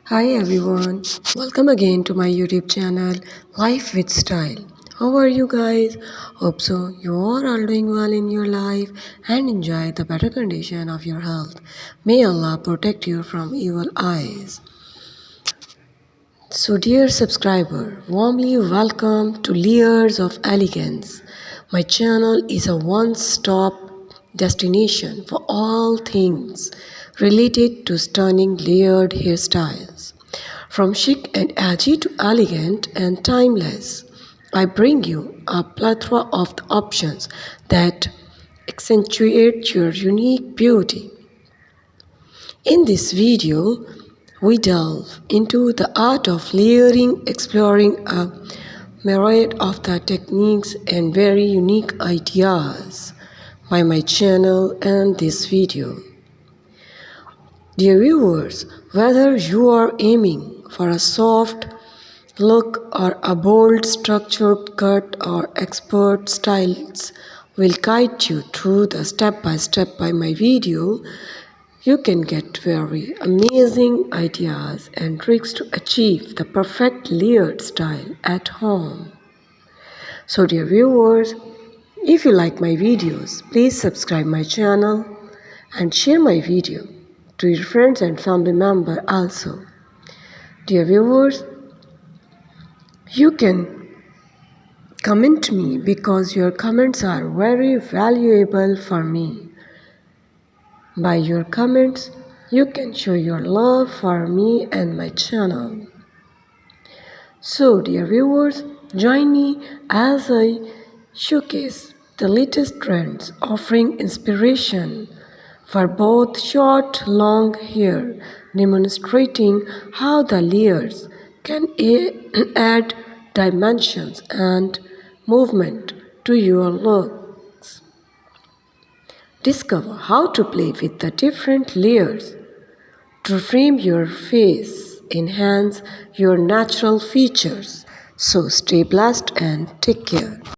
Hi everyone, welcome again to my YouTube channel Life with Style. How are you guys? Hope so you are all doing well in your life and enjoy the better condition of your health. May Allah protect you from evil eyes. So dear subscriber, warmly welcome to Layers of Elegance. My channel is a one-stop destination for all things related to stunning layered hairstyles. From chic and edgy to elegant and timeless, I bring you a plethora of options that accentuate your unique beauty. In this video, we delve into the art of layering, exploring a myriad of the techniques and very unique ideas by my channel and this video. Dear viewers, whether you are aiming for a soft look or a bold structured cut or expert styles will guide you through the step by step by my video. You can get very amazing ideas and tricks to achieve the perfect layered style at home. So dear viewers, if you like my videos, please subscribe my channel and share my video to your friends and family members also. Dear viewers, you can comment me because your comments are very valuable for me. By your comments, you can show your love for me and my channel. So, dear viewers, join me as I showcase the latest trends offering inspiration for both short, long hair, demonstrating how the layers can add dimensions and movement to your look. Discover how to play with the different layers to frame your face, enhance your natural features. So stay blessed and take care.